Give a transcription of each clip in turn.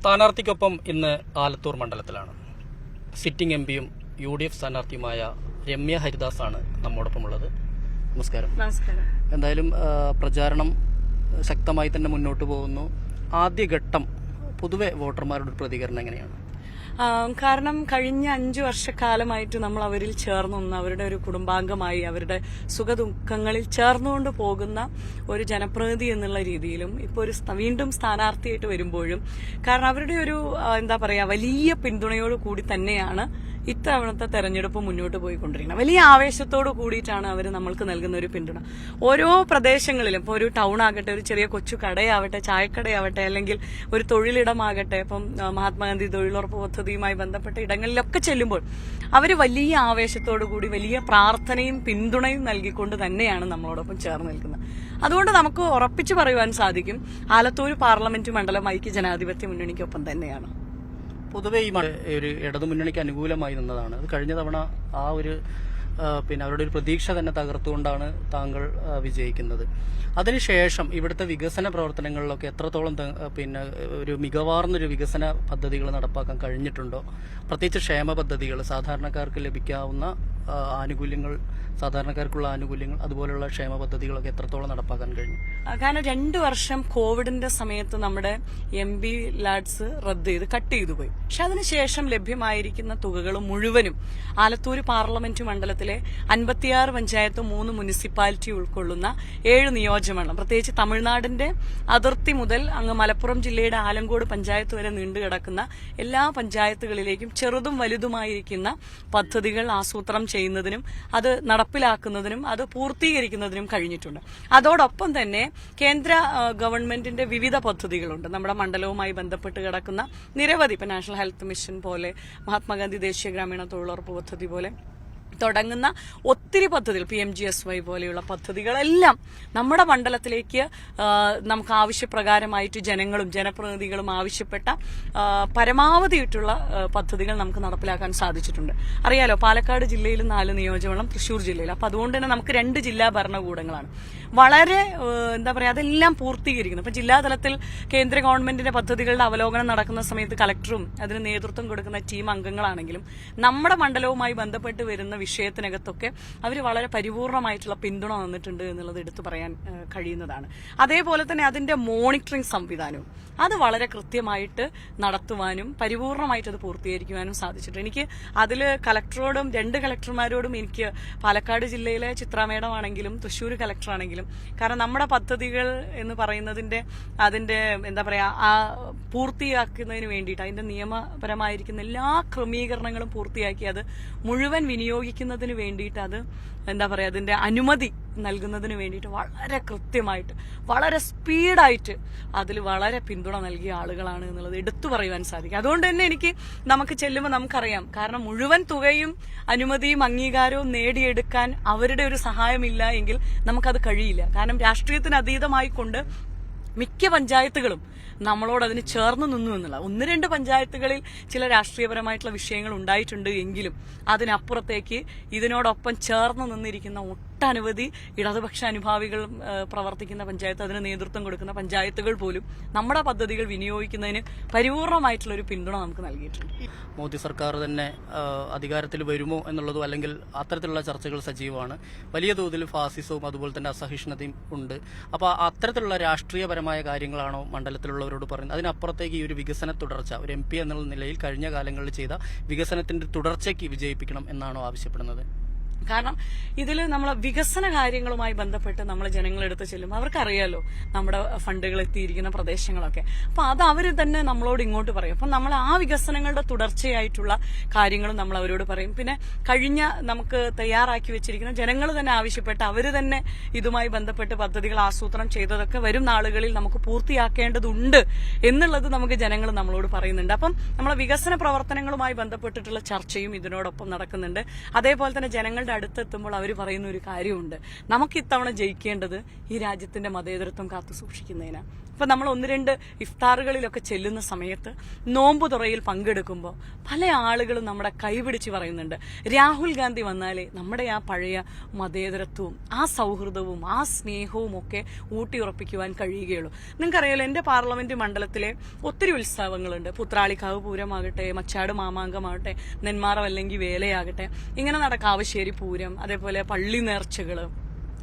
സ്ഥാനാർത്ഥിക്കൊപ്പം ഇന്ന് ആലത്തൂർ മണ്ഡലത്തിലാണ്. സിറ്റിംഗ് എംപിയും UDF സ്ഥാനാർത്ഥിയുമായ രമ്യ ഹരിദാസാണ് നമ്മോടൊപ്പമുള്ളത്. നമസ്കാരം. നമസ്കാരം. എന്തായാലും പ്രചാരണം ശക്തമായി തന്നെ മുന്നോട്ട് പോകുന്നു. ആദ്യഘട്ടം പൊതുവെ വോട്ടർമാരുടെ പ്രതികരണം എങ്ങനെയാണ്? കാരണം കഴിഞ്ഞ 5 വർഷക്കാലമായിട്ട് നമ്മൾ അവരിൽ ചേർന്നൊന്ന് അവരുടെ ഒരു കുടുംബാംഗമായി അവരുടെ സുഖദുഃഖങ്ങളിൽ ചേർന്നുകൊണ്ട് പോകുന്ന ഒരു ജനപ്രതിനിധി എന്നുള്ള രീതിയിലും ഇപ്പോൾ വീണ്ടും സ്ഥാനാർത്ഥിയായിട്ട് വരുമ്പോഴും കാരണം അവരുടെ ഒരു വലിയ പിന്തുണയോട് കൂടി തന്നെയാണ് ഇത്തവണത്തെ തെരഞ്ഞെടുപ്പ് മുന്നോട്ട് പോയിക്കൊണ്ടിരിക്കുന്നത്. വലിയ ആവേശത്തോട് കൂടിയിട്ടാണ് അവർ നമ്മൾക്ക് നൽകുന്ന ഒരു പിന്തുണ. ഓരോ പ്രദേശങ്ങളിലും ഇപ്പോൾ ഒരു ടൗൺ ആകട്ടെ, ഒരു ചെറിയ കൊച്ചു കടയാവട്ടെ, ചായക്കടയാവട്ടെ, അല്ലെങ്കിൽ ഒരു തൊഴിലിടമാകട്ടെ, ഇപ്പം മഹാത്മാഗാന്ധി തൊഴിലുറപ്പ് പദ്ധതിയുമായി ബന്ധപ്പെട്ട ഇടങ്ങളിലൊക്കെ ചെല്ലുമ്പോൾ അവർ വലിയ ആവേശത്തോടു കൂടി വലിയ പ്രാർത്ഥനയും പിന്തുണയും നൽകിക്കൊണ്ട് തന്നെയാണ് നമ്മളോടൊപ്പം ചേർന്ന് നിൽക്കുന്നത്. അതുകൊണ്ട് നമുക്ക് ഉറപ്പിച്ചു പറയുവാൻ സാധിക്കും, ആലത്തൂർ പാർലമെന്റ് മണ്ഡലം ഐക്യ ജനാധിപത്യ മുന്നണിക്കൊപ്പം തന്നെയാണ്. പൊതുവെ ഈ ഒരു ഇടതുമുന്നണിക്ക് അനുകൂലമായി നിന്നതാണ്. അത് കഴിഞ്ഞ തവണ ആ ഒരു അവരുടെ ഒരു പ്രതീക്ഷ തന്നെ തകർത്തുകൊണ്ടാണ് താങ്കൾ വിജയിക്കുന്നത്. അതിനുശേഷം ഇവിടുത്തെ വികസന പ്രവർത്തനങ്ങളിലൊക്കെ എത്രത്തോളം ഒരു മികവാർന്നൊരു വികസന പദ്ധതികൾ നടപ്പാക്കാൻ കഴിഞ്ഞിട്ടുണ്ടോ? പ്രത്യേകിച്ച് ക്ഷേമ പദ്ധതികൾ, സാധാരണക്കാർക്ക് ലഭിക്കാവുന്ന ആനുകൂല്യങ്ങൾ, സാധാരണക്കാർക്കുള്ള ആനുകൂല്യങ്ങൾ, അതുപോലുള്ള ക്ഷേമ പദ്ധതികളൊക്കെ എത്രത്തോളം നടപ്പാക്കാൻ കഴിഞ്ഞു? കാരണം 2 വർഷം കോവിഡിന്റെ സമയത്ത് നമ്മുടെ MP ലാഡ്സ് കട്ട് ചെയ്തു പോയി. പക്ഷെ അതിനുശേഷം ലഭ്യമായിരിക്കുന്ന തുകകൾ മുഴുവനും ആലത്തൂർ പാർലമെന്റ് മണ്ഡലത്തിലെ 56 പഞ്ചായത്ത്, 3 മുനിസിപ്പാലിറ്റി ഉൾക്കൊള്ളുന്ന 7 നിയോജകമണ്ഡലം, പ്രത്യേകിച്ച് തമിഴ്നാടിന്റെ അതിർത്തി മുതൽ അങ്ങ് മലപ്പുറം ജില്ലയുടെ ആലങ്കോട് പഞ്ചായത്ത് വരെ നീണ്ടുകിടക്കുന്ന എല്ലാ പഞ്ചായത്തുകളിലേക്കും ചെറുതും വലുതുമായിരിക്കുന്ന പദ്ധതികൾ ആസൂത്രണം ചെയ്യുന്നതിനും അത് നടപ്പിലാക്കുന്നതിനും അത് പൂർത്തീകരിക്കുന്നതിനും കഴിഞ്ഞിട്ടുണ്ട്. അതോടൊപ്പം തന്നെ കേന്ദ്ര ഗവൺമെന്റിന്റെ വിവിധ പദ്ധതികളുണ്ട്. നമ്മുടെ മണ്ഡലവുമായി ബന്ധപ്പെട്ട് കിടക്കുന്ന നിരവധി, ഇപ്പൊ നാഷണൽ ഹെൽത്ത് മിഷൻ പോലെ, മഹാത്മാഗാന്ധി ദേശീയ ഗ്രാമീണ തൊഴിലുറപ്പ് പദ്ധതി പോലെ തുടങ്ങുന്ന ഒത്തിരി പദ്ധതികൾ, PMGSY പോലെയുള്ള പദ്ധതികളെല്ലാം നമ്മുടെ മണ്ഡലത്തിലേക്ക് നമുക്ക് ആവശ്യപ്രകാരമായിട്ട് ജനങ്ങളും ജനപ്രതിനിധികളും ആവശ്യപ്പെട്ട പരമാവധിയായിട്ടുള്ള പദ്ധതികൾ നമുക്ക് നടപ്പിലാക്കാൻ സാധിച്ചിട്ടുണ്ട്. അറിയാലോ, പാലക്കാട് ജില്ലയിൽ 4 നിയോജകമണ്ഡലം, തൃശ്ശൂർ ജില്ലയിൽ. അപ്പൊ അതുകൊണ്ട് തന്നെ നമുക്ക് 2 ജില്ലാ ഭരണകൂടങ്ങളാണ്. വളരെ അതെല്ലാം പൂർത്തീകരിക്കുന്നു. ഇപ്പൊ ജില്ലാതലത്തിൽ കേന്ദ്ര ഗവൺമെന്റിന്റെ പദ്ധതികളുടെ അവലോകനം നടക്കുന്ന സമയത്ത് കളക്ടറും അതിന് നേതൃത്വം കൊടുക്കുന്ന ടീം അംഗങ്ങളാണെങ്കിലും നമ്മുടെ മണ്ഡലവുമായി ബന്ധപ്പെട്ട് വരുന്ന വിഷയത്തിനകത്തൊക്കെ അവർ വളരെ പരിപൂർണമായിട്ടുള്ള പിന്തുണ തന്നിട്ടുണ്ട് എന്നുള്ളത് എടുത്തു പറയാൻ കഴിയുന്നതാണ്. അതേപോലെ തന്നെ അതിന്റെ മോണിറ്ററിംഗ് സംവിധാനവും അത് വളരെ കൃത്യമായിട്ട് നടത്തുവാനും പരിപൂർണമായിട്ട് അത് പൂർത്തീകരിക്കുവാനും സാധിച്ചിട്ടുണ്ട്. എനിക്ക് അതിൽ കളക്ടറോടും 2 കളക്ടർമാരോടും എനിക്ക് പാലക്കാട് ജില്ലയിലെ ചിത്ര മേഡം ആണെങ്കിലും തൃശ്ശൂർ കളക്ടറാണെങ്കിലും, കാരണം നമ്മുടെ പദ്ധതികൾ എന്ന് പറയുന്നതിന്റെ അതിന്റെ ആ പൂർത്തിയാക്കുന്നതിന് വേണ്ടിയിട്ട് അതിന്റെ നിയമപരമായിരിക്കുന്ന എല്ലാ ക്രമീകരണങ്ങളും പൂർത്തിയാക്കി അത് മുഴുവൻ വിനിയോഗിക്കുന്നതിന് വേണ്ടിയിട്ട് അത് അതിന്റെ അനുമതി നൽകുന്നതിന് വേണ്ടിയിട്ട് വളരെ കൃത്യമായിട്ട് വളരെ സ്പീഡായിട്ട് അതിൽ വളരെ പിന്തുണ നൽകിയ ആളുകളാണ് എന്നുള്ളത് എടുത്തു പറയുവാൻ സാധിക്കും. അതുകൊണ്ട് തന്നെ നമുക്ക് ചെല്ലുമ്പോൾ നമുക്കറിയാം, കാരണം മുഴുവൻ തുകയും അനുമതിയും അംഗീകാരവും നേടിയെടുക്കാൻ അവരുടെ ഒരു സഹായമില്ല എങ്കിൽ നമുക്കത് കഴിയില്ല. കാരണം രാഷ്ട്രീയത്തിന് അതീതമായിക്കൊണ്ട് മിക്ക പഞ്ചായത്തുകളും നമ്മളോട് അതിന് ചേർന്ന് നിന്നു എന്നുള്ള 1-2 പഞ്ചായത്തുകളിൽ ചില രാഷ്ട്രീയപരമായിട്ടുള്ള വിഷയങ്ങൾ ഉണ്ടായിട്ടുണ്ട് എങ്കിലും അതിനപ്പുറത്തേക്ക് ഇതിനോടൊപ്പം ചേർന്ന് നിന്നിരിക്കുന്ന ഒട്ടനവധി ഇടതുപക്ഷ അനുഭാവികൾ പ്രവർത്തിക്കുന്ന പഞ്ചായത്ത്, അതിന് നേതൃത്വം കൊടുക്കുന്ന പഞ്ചായത്തുകൾ പോലും നമ്മുടെ പദ്ധതികൾ വിനിയോഗിക്കുന്നതിന് പരിപൂർണമായിട്ടുള്ള ഒരു പിന്തുണ നമുക്ക് നൽകിയിട്ടുണ്ട്. മോദി സർക്കാർ തന്നെ അധികാരത്തിൽ വരുമോ എന്നുള്ളതോ അല്ലെങ്കിൽ അത്തരത്തിലുള്ള ചർച്ചകൾ സജീവമാണ്. വലിയ തോതിൽ ഫാസിസവും അതുപോലെ തന്നെ അസഹിഷ്ണുതയും ഉണ്ട്. അപ്പോൾ അത്തരത്തിലുള്ള രാഷ്ട്രീയപരമായ കാര്യങ്ങളാണോ മണ്ഡലത്തിലുള്ളവരോട് പറയുന്നത്? അതിനപ്പുറത്തേക്ക് ഈ ഒരു വികസന തുടർച്ച, ഒരു MP എന്നുള്ള നിലയിൽ കഴിഞ്ഞ കാലങ്ങളിൽ ചെയ്ത വികസനത്തിന്റെ തുടർച്ചയ്ക്ക് വിജയിപ്പിക്കണം എന്നാണോ ആവശ്യപ്പെടുന്നത്? കാരണം ഇതിൽ നമ്മൾ വികസന കാര്യങ്ങളുമായി ബന്ധപ്പെട്ട് നമ്മൾ ജനങ്ങളെടുത്ത് ചെല്ലുമ്പോൾ അവർക്കറിയാലോ നമ്മുടെ ഫണ്ടുകൾ എത്തിയിരിക്കുന്ന പ്രദേശങ്ങളൊക്കെ. അപ്പൊ അത് അവർ തന്നെ നമ്മളോട് ഇങ്ങോട്ട് പറയും. അപ്പൊ നമ്മൾ ആ വികസനങ്ങളുടെ തുടർച്ചയായിട്ടുള്ള കാര്യങ്ങളും നമ്മൾ അവരോട് പറയും. പിന്നെ കഴിഞ്ഞ നമുക്ക് തയ്യാറാക്കി വെച്ചിരിക്കുന്ന ജനങ്ങൾ തന്നെ ആവശ്യപ്പെട്ട് അവർ തന്നെ ഇതുമായി ബന്ധപ്പെട്ട് പദ്ധതികൾ ആസൂത്രണം ചെയ്തതൊക്കെ വരും നാളുകളിൽ നമുക്ക് പൂർത്തിയാക്കേണ്ടതുണ്ട് എന്നുള്ളത് നമുക്ക് ജനങ്ങൾ നമ്മളോട് പറയുന്നുണ്ട്. അപ്പം നമ്മളെ വികസന പ്രവർത്തനങ്ങളുമായി ബന്ധപ്പെട്ടിട്ടുള്ള ചർച്ചയും ഇതിനോടൊപ്പം നടക്കുന്നുണ്ട്. അതേപോലെ തന്നെ ജനങ്ങളുടെ ജനങ്ങളുടെ അടുത്തെത്തുമ്പോൾ അവർ പറയുന്ന ഒരു കാര്യമുണ്ട്, നമുക്ക് ഇത്തവണ ജയിക്കേണ്ടത് ഈ രാജ്യത്തിന്റെ മതേതരത്വം കാത്തു സൂക്ഷിക്കുന്നതിനാണ്. ഇപ്പൊ നമ്മൾ 1-2 ഇഫ്താറുകളിലൊക്കെ ചെല്ലുന്ന സമയത്ത് നോമ്പ് തുറയിൽ പങ്കെടുക്കുമ്പോൾ പല ആളുകളും നമ്മുടെ കൈപിടിച്ച് പറയുന്നുണ്ട്, രാഹുൽ ഗാന്ധി വന്നാലേ നമ്മുടെ ആ പഴയ മതേതരത്വവും ആ സൗഹൃദവും ആ സ്നേഹവും ഒക്കെ ഊട്ടിയുറപ്പിക്കുവാൻ കഴിയുകയുള്ളൂ. നിങ്ങൾക്കറിയാലോ, എന്റെ പാർലമെന്റ് മണ്ഡലത്തിലെ ഒത്തിരി ഉത്സവങ്ങളുണ്ട്. പുത്രാളിക്കാവ് പൂരമാകട്ടെ, മച്ചാട് മാമാങ്കമാകട്ടെ, നെന്മാറ അല്ലെങ്കിൽ വേലയാകട്ടെ, ഇങ്ങനെ കാവശ്ശേരി പൂരം, അതേപോലെ പള്ളി നേർച്ചകള്,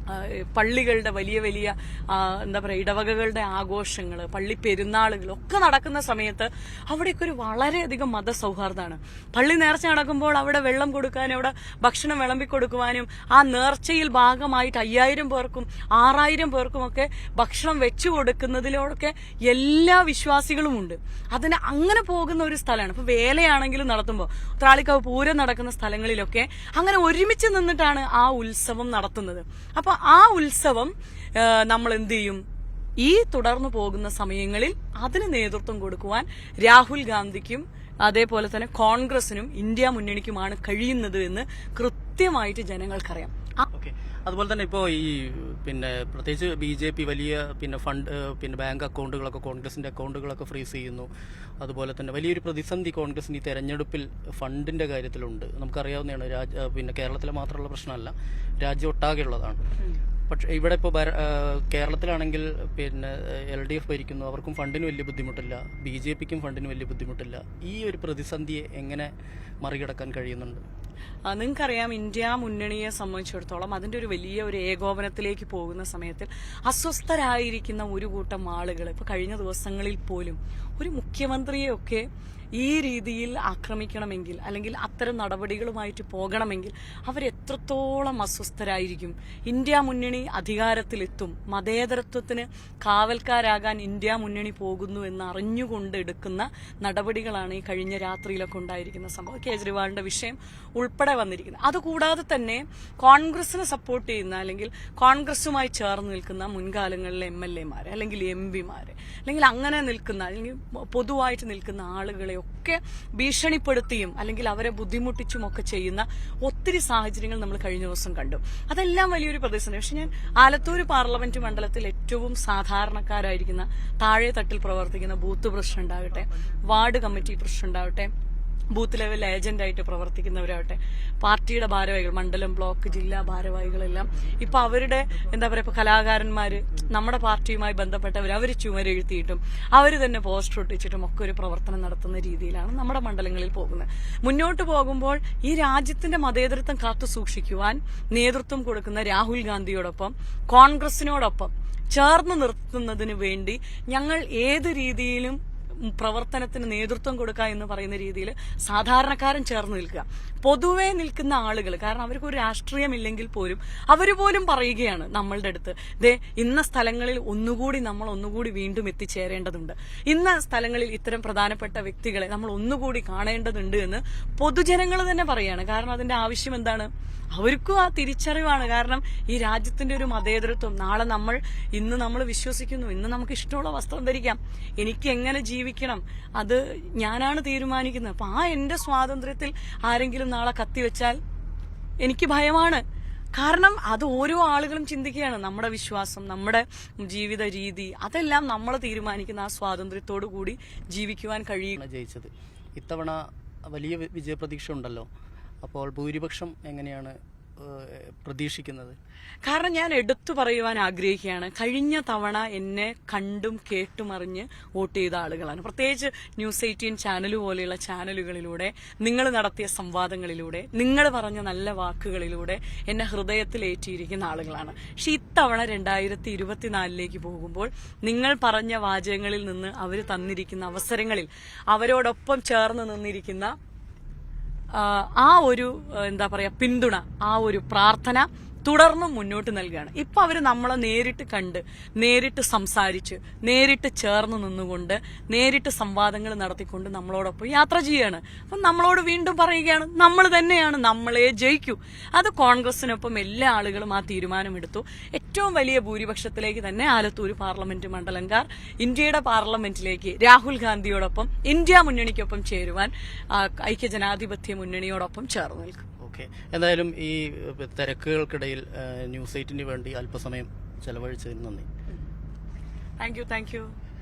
പള്ളികളുടെ വലിയ വലിയ എന്താ പറയുക ഇടവകകളുടെ ആഘോഷങ്ങൾ, പള്ളി പെരുന്നാളുകൾ ഒക്കെ നടക്കുന്ന സമയത്ത് അവിടേക്ക് ഒരു വളരെയധികം മതസൗഹാർദ്ദമാണ്. പള്ളി നേർച്ച നടക്കുമ്പോൾ അവിടെ വെള്ളം കൊടുക്കാനും അവിടെ ഭക്ഷണം വിളമ്പി കൊടുക്കുവാനും ആ നേർച്ചയിൽ ഭാഗമായിട്ട് 5000 പേർക്കും 6000 പേർക്കുമൊക്കെ ഭക്ഷണം വെച്ചു കൊടുക്കുന്നതിലൊക്കെ എല്ലാ വിശ്വാസികളും ഉണ്ട്. അതിന് അങ്ങനെ പോകുന്ന ഒരു സ്ഥലമാണ്. ഇപ്പൊ വേലയാണെങ്കിലും നടത്തുമ്പോൾ ത്രാളിക്കാവ് പൂരം നടക്കുന്ന സ്ഥലങ്ങളിലൊക്കെ അങ്ങനെ ഒരുമിച്ച് നിന്നിട്ടാണ് ആ ഉത്സവം നടത്തുന്നത്. അപ്പൊ ആ ഉത്സവം നമ്മൾ എന്ത് ചെയ്യും, ഈ തുടർന്നു പോകുന്ന സമയങ്ങളിൽ അതിന് നേതൃത്വം കൊടുക്കുവാൻ രാഹുൽ ഗാന്ധിക്കും അതേപോലെ തന്നെ കോൺഗ്രസിനും ഇന്ത്യ മുന്നണിക്കുമാണ് കഴിയുന്നത് എന്ന് കൃത്യമായിട്ട് ജനങ്ങൾക്കറിയാം. അതുപോലെ തന്നെ ഇപ്പോൾ ഈ പ്രത്യേകിച്ച് BJP വലിയ ഫണ്ട് ബാങ്ക് അക്കൗണ്ടുകളൊക്കെ കോൺഗ്രസിന്റെ അക്കൗണ്ടുകളൊക്കെ ഫ്രീസ് ചെയ്യുന്നു. അതുപോലെ തന്നെ വലിയൊരു പ്രതിസന്ധി കോൺഗ്രസിന് ഈ തെരഞ്ഞെടുപ്പിൽ ഫണ്ടിന്റെ കാര്യത്തിലുണ്ട്. നമുക്കറിയാവുന്നതാണ്, കേരളത്തിലെ മാത്രമുള്ള പ്രശ്നമല്ല, രാജ്യം ഒട്ടാകെ ഉള്ളതാണ്. പക്ഷേ ഇവിടെ ഇപ്പോൾ കേരളത്തിലാണെങ്കിൽ LDF ഭരിക്കുന്നു, അവർക്കും ഫണ്ടിന് വലിയ ബുദ്ധിമുട്ടില്ല, BJPക്കും ഫണ്ടിന് വലിയ ബുദ്ധിമുട്ടില്ല. ഈ ഒരു പ്രതിസന്ധിയെ എങ്ങനെ മറികടക്കാൻ കഴിയുന്നുണ്ട്? നിങ്ങൾക്കറിയാം, ഇന്ത്യ മുന്നണിയെ സംബന്ധിച്ചിടത്തോളം അതിന്റെ ഒരു വലിയ ഒരു ഏകോപനത്തിലേക്ക് പോകുന്ന സമയത്തിൽ അസ്വസ്ഥരായിരിക്കുന്ന ഒരു കൂട്ടം ആളുകൾ ഇപ്പൊ കഴിഞ്ഞ ദിവസങ്ങളിൽ പോലും ഒരു മുഖ്യമന്ത്രിയെയൊക്കെ ഈ രീതിയിൽ ആക്രമിക്കണമെങ്കിൽ അല്ലെങ്കിൽ അത്തരം നടപടികളുമായിട്ട് പോകണമെങ്കിൽ അവരെത്രത്തോളം അസ്വസ്ഥരായിരിക്കും. ഇന്ത്യ മുന്നണി അധികാരത്തിലെത്തും, മതേതരത്വത്തിന് കാവൽക്കാരാകാൻ ഇന്ത്യ മുന്നണി പോകുന്നു എന്ന് അറിഞ്ഞുകൊണ്ട് എടുക്കുന്ന നടപടികളാണ് ഈ കഴിഞ്ഞ രാത്രിയിലൊക്കെ ഉണ്ടായിരിക്കുന്ന സംഭവം. കേജ്രിവാളിന്റെ വിഷയം ഉൾപ്പെടെ വന്നിരിക്കുന്നത്. അതുകൂടാതെ തന്നെ കോൺഗ്രസിനെ സപ്പോർട്ട് ചെയ്യുന്ന അല്ലെങ്കിൽ കോൺഗ്രസുമായി ചേർന്ന് നിൽക്കുന്ന മുൻകാലങ്ങളിലെ MLA-മാര് അല്ലെങ്കിൽ MP-മാര് അല്ലെങ്കിൽ അങ്ങനെ നിൽക്കുന്ന അല്ലെങ്കിൽ പൊതുവായിട്ട് നിൽക്കുന്ന ആളുകളെ ഒക്കെ ഭീഷണിപ്പെടുത്തിയും അല്ലെങ്കിൽ അവരെ ബുദ്ധിമുട്ടിച്ചും ഒക്കെ ചെയ്യുന്ന ഒത്തിരി സാഹചര്യങ്ങൾ നമ്മൾ കഴിഞ്ഞ ദിവസം കണ്ടു. അതെല്ലാം വലിയൊരു പ്രതിസന്ധി. പക്ഷെ ഞാൻ ആലത്തൂർ പാർലമെന്റ് മണ്ഡലത്തിൽ ഏറ്റവും സാധാരണക്കാരായിരിക്കുന്ന താഴെ തട്ടിൽ പ്രവർത്തിക്കുന്ന ബൂത്ത് പ്രസിഡന്റ് ആകട്ടെ, വാർഡ് കമ്മിറ്റി പ്രസിഡന്റ് ആകട്ടെ, ബൂത്ത് ലെവൽ ഏജന്റായിട്ട് പ്രവർത്തിക്കുന്നവരാകട്ടെ, പാർട്ടിയുടെ ഭാരവാഹികൾ, മണ്ഡലം, ബ്ലോക്ക്, ജില്ലാ ഭാരവാഹികളെല്ലാം ഇപ്പൊ അവരുടെ എന്താ പറയുക, ഇപ്പൊ കലാകാരന്മാര് നമ്മുടെ പാർട്ടിയുമായി ബന്ധപ്പെട്ടവർ അവർ ചുമരെഴുത്തിയിട്ടും അവർ തന്നെ പോസ്റ്റർ ഒട്ടിച്ചിട്ടും ഒക്കെ ഒരു പ്രവർത്തനം നടത്തുന്ന രീതിയിലാണ് നമ്മുടെ മണ്ഡലങ്ങളിൽ പോകുന്നത്. മുന്നോട്ട് പോകുമ്പോൾ ഈ രാജ്യത്തിന്റെ മതേതരത്വം കാത്തു സൂക്ഷിക്കുവാൻ നേതൃത്വം കൊടുക്കുന്ന രാഹുൽ ഗാന്ധിയോടൊപ്പം കോൺഗ്രസിനോടൊപ്പം ചേർന്ന് നിർത്തുന്നതിന് വേണ്ടി ഞങ്ങൾ ഏത് രീതിയിലും പ്രവർത്തനത്തിന് നേതൃത്വം കൊടുക്കുക എന്ന് പറയുന്ന രീതിയിൽ സാധാരണക്കാരൻ ചേർന്ന് നിൽക്കുക. പൊതുവെ നിൽക്കുന്ന ആളുകൾ, കാരണം അവർക്ക് ഒരു രാഷ്ട്രീയമില്ലെങ്കിൽ പോലും അവർ പോലും പറയുകയാണ് നമ്മളുടെ അടുത്ത്, ഇന്ന സ്ഥലങ്ങളിൽ നമ്മൾ ഒന്നുകൂടി വീണ്ടും എത്തിച്ചേരേണ്ടതുണ്ട്, ഇന്ന സ്ഥലങ്ങളിൽ ഇത്തരം പ്രധാനപ്പെട്ട വ്യക്തികളെ നമ്മൾ ഒന്നുകൂടി കാണേണ്ടതുണ്ട് എന്ന് പൊതുജനങ്ങൾ തന്നെ പറയാണ്. കാരണം അതിന്റെ ആവശ്യം എന്താണ്? അവർക്കും ആ തിരിച്ചറിവാണ്. കാരണം ഈ രാജ്യത്തിന്റെ ഒരു മതേതരത്വം, ഇന്ന് നമ്മൾ വിശ്വസിക്കുന്നു, ഇന്ന് നമുക്ക് ഇഷ്ടമുള്ള വസ്ത്രം ധരിക്കാം, എനിക്ക് എങ്ങനെ ജീവിക്കണം അത് ഞാനാണ് തീരുമാനിക്കുന്നത്. അപ്പൊ ആ എന്റെ സ്വാതന്ത്ര്യത്തിൽ ആരെങ്കിലും നാളെ കത്തിവെച്ചാൽ എനിക്ക് ഭയമാണ്. കാരണം അത് ഓരോ ആളുകളും ചിന്തിക്കുകയാണ്. നമ്മുടെ വിശ്വാസം, നമ്മുടെ ജീവിത രീതി, അതെല്ലാം നമ്മൾ തീരുമാനിക്കുന്ന ആ സ്വാതന്ത്ര്യത്തോടു കൂടി ജീവിക്കുവാൻ കഴിയും. ജയിച്ചത് ഇത്തവണ വലിയ വിജയപ്രതീക്ഷ ഉണ്ടല്ലോ, അപ്പോൾ ഭൂരിപക്ഷം എങ്ങനെയാണ് പ്രതീക്ഷിക്കുന്നത്? കാരണം ഞാൻ എടുത്തു പറയുവാൻ ആഗ്രഹിക്കുകയാണ്, കഴിഞ്ഞ തവണ എന്നെ കണ്ടും കേട്ടും അറിഞ്ഞ് വോട്ട് ചെയ്ത ആളുകളാണ്. പ്രത്യേകിച്ച് ന്യൂസ് 18 ചാനൽ പോലെയുള്ള ചാനലുകളിലൂടെ, നിങ്ങൾ നടത്തിയ സംവാദങ്ങളിലൂടെ, നിങ്ങൾ പറഞ്ഞ നല്ല വാക്കുകളിലൂടെ എന്നെ ഹൃദയത്തിലേറ്റിയിരിക്കുന്ന ആളുകളാണ്. പക്ഷെ ഇത്തവണ 2024 പോകുമ്പോൾ നിങ്ങൾ പറഞ്ഞ വാചകങ്ങളിൽ നിന്ന് അവർ തന്നിരിക്കുന്ന അവസരങ്ങളിൽ അവരോടൊപ്പം ചേർന്ന് നിന്നിരിക്കുന്ന ആ ഒരു എന്താ പറയാ പിന്തുണ, ആ ഒരു പ്രാർത്ഥന തുടർന്നും മുന്നോട്ട് നൽകുകയാണ്. ഇപ്പൊ അവര് നമ്മളെ നേരിട്ട് കണ്ട്, നേരിട്ട് സംസാരിച്ച്, നേരിട്ട് ചേർന്ന് നിന്നുകൊണ്ട്, നേരിട്ട് സംവാദങ്ങൾ നടത്തിക്കൊണ്ട് നമ്മളോടൊപ്പം യാത്ര ചെയ്യാണ്. അപ്പം നമ്മളോട് വീണ്ടും പറയുകയാണ്, നമ്മൾ തന്നെയാണ്, നമ്മളെ ജയിക്കൂ. അത് കോൺഗ്രസിനൊപ്പം എല്ലാ ആളുകളും ആ തീരുമാനമെടുത്തു. ഏറ്റവും വലിയ ഭൂരിപക്ഷത്തിലേക്ക് തന്നെ ആലത്തൂർ പാർലമെന്റ് മണ്ഡലംകാർ ഇന്ത്യയുടെ പാർലമെന്റിലേക്ക് രാഹുൽ ഗാന്ധിയോടൊപ്പം ഇന്ത്യ മുന്നണിക്കൊപ്പം ചേരുവാൻ ഐക്യജനാധിപത്യ മുന്നണിയോടൊപ്പം ചേർന്ന് നിൽക്കും. ഓക്കെ, എന്തായാലും ഈ തിരക്കുകൾക്കിടയിൽ ന്യൂസ് 8 വേണ്ടി അല്പസമയം ചെലവഴിച്ചതിന് നന്ദി. Thank you.